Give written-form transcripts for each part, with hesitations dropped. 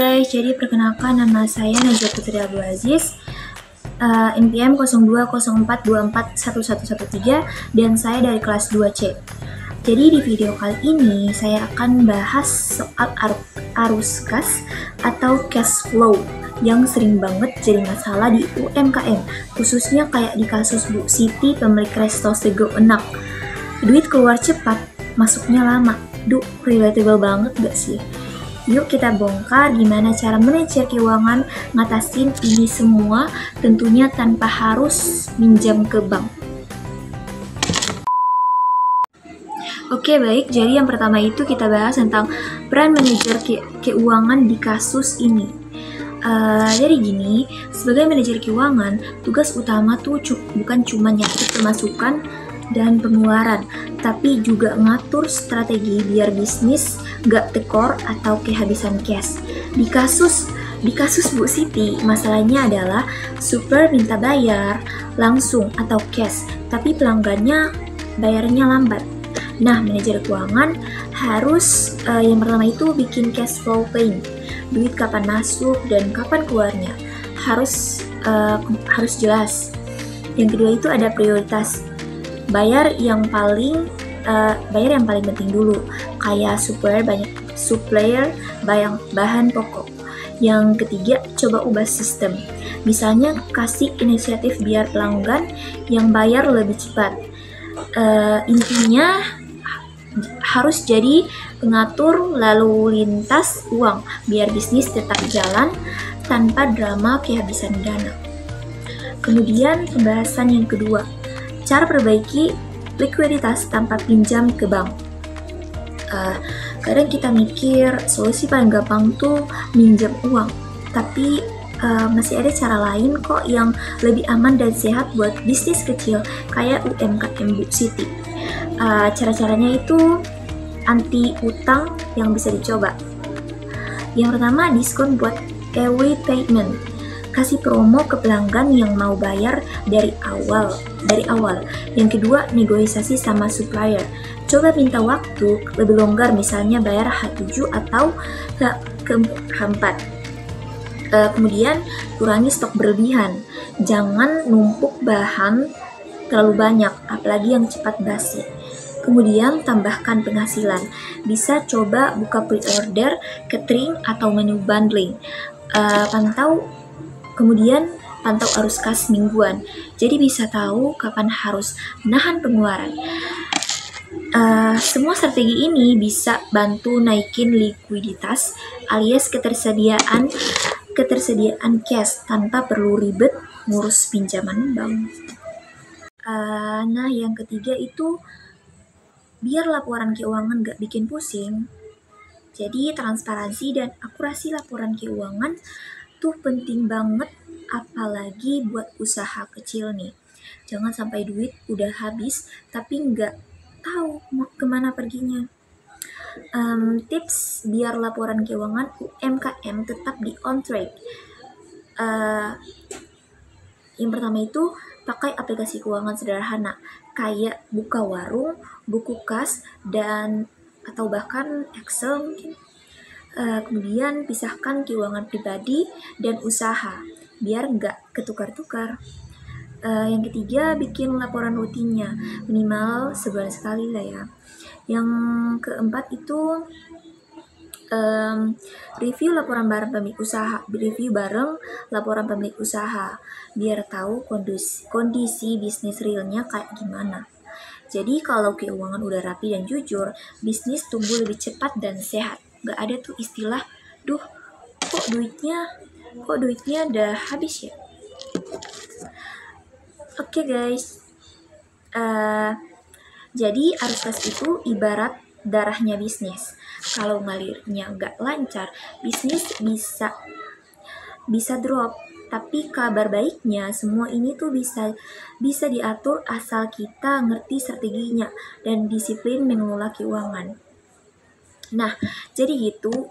guys, jadi perkenalkan nama saya Najwa Putri Abdul Aziz, NPM 0204241113 dan saya dari kelas 2C. Jadi di video kali ini saya akan bahas soal arus kas atau cash flow yang sering banget jadi masalah di UMKM, khususnya kayak di kasus Bu Siti pemilik resto Sego Enak. Duit keluar cepat, masuknya lama. Duh, relatable banget gak sih? Yuk kita bongkar gimana cara manajer keuangan ngatasin ini semua, tentunya tanpa harus minjam ke bank. Oke baik, jadi yang pertama itu kita bahas tentang peran manajer keuangan di kasus ini. Jadi gini, sebagai manajer keuangan, tugas utama tuh bukan cuma nyatet pemasukan dan pengeluaran, tapi juga ngatur strategi biar bisnis gak tekor atau kehabisan cash. Di kasus Bu Siti, masalahnya adalah supplier minta bayar langsung atau cash, tapi pelanggannya bayarnya lambat. Nah, manajer keuangan harus yang pertama itu bikin cash flow plan, duit kapan masuk dan kapan keluarnya harus jelas. Yang kedua itu ada prioritas, bayar yang paling penting dulu, kayak supplier bahan pokok. Yang ketiga, coba ubah sistem, misalnya kasih inisiatif biar pelanggan yang bayar lebih cepat. Intinya harus jadi pengatur lalu lintas uang biar bisnis tetap jalan tanpa drama kehabisan dana. Kemudian pembahasan yang kedua, cara perbaiki likuiditas tanpa pinjam ke bank. Kadang kita mikir solusi paling gampang tuh minjam uang, tapi masih ada cara lain kok yang lebih aman dan sehat buat bisnis kecil kayak UMKM Bu Siti. Cara-caranya itu anti utang yang bisa dicoba. Yang pertama, diskon buat early payment. Kasih promo ke pelanggan yang mau bayar dari awal. Yang kedua, negosiasi sama supplier. Coba minta waktu lebih longgar, misalnya bayar H7 atau H4. Kemudian, kurangi stok berlebihan. Jangan numpuk bahan terlalu banyak, apalagi yang cepat basi. Kemudian, tambahkan penghasilan. Bisa coba buka pre-order, catering, atau menu bundling. Kemudian pantau arus kas mingguan, jadi bisa tahu kapan harus menahan pengeluaran. Semua strategi ini bisa bantu naikin likuiditas alias ketersediaan cash tanpa perlu ribet ngurus pinjaman bank. Nah, yang ketiga itu biar laporan keuangan gak bikin pusing. Jadi transparansi dan akurasi laporan keuangan tuh penting banget, apalagi buat usaha kecil nih. Jangan sampai duit udah habis tapi nggak tahu mau kemana perginya. Tips biar laporan keuangan UMKM tetap di on track. Yang pertama itu pakai aplikasi keuangan sederhana kayak buka warung, buku kas, dan atau bahkan Excel mungkin. Kemudian pisahkan keuangan pribadi dan usaha biar nggak ketukar-tukar. Yang ketiga, bikin laporan rutinnya minimal sebulan sekali lah ya. Yang keempat itu review bareng laporan pemilik usaha biar tahu kondisi bisnis realnya kayak gimana. Jadi kalau keuangan udah rapi dan jujur, bisnis tumbuh lebih cepat dan sehat. Gak ada tuh istilah, duh kok duitnya udah habis ya. Oke guys, jadi arus kas itu ibarat darahnya bisnis. Kalau ngalirnya gak lancar, bisnis bisa drop. Tapi kabar baiknya, semua ini tuh bisa diatur asal kita ngerti strateginya dan disiplin mengelola keuangan. Nah, jadi gitu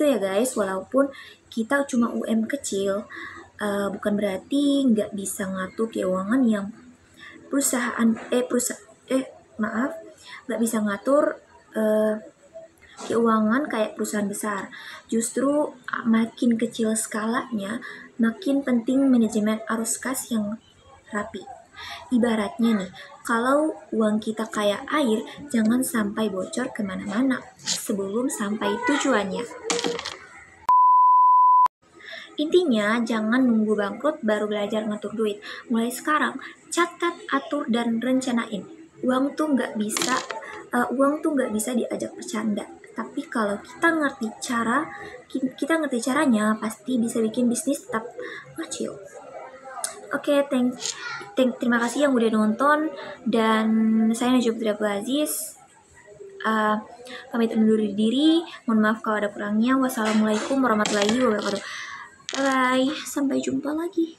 ya guys, walaupun kita cuma UM kecil, bukan berarti nggak bisa ngatur keuangan yang nggak bisa ngatur keuangan kayak perusahaan besar. Justru makin kecil skalanya, makin penting manajemen arus kas yang rapi. Ibaratnya nih, kalau uang kita kayak air, jangan sampai bocor kemana-mana sebelum sampai tujuannya. Intinya, jangan nunggu bangkrut baru belajar ngatur duit. Mulai sekarang, catat, atur, dan rencanain. Uang tuh nggak bisa diajak bercanda. Tapi kalau kita ngerti caranya, pasti bisa bikin bisnis tetap kecil. Oke, terima kasih yang udah nonton, dan saya Najwa Putri Abdul Aziz. Pamit undur diri. Mohon maaf kalau ada kurangnya. Wassalamualaikum warahmatullahi wabarakatuh. Bye, sampai jumpa lagi.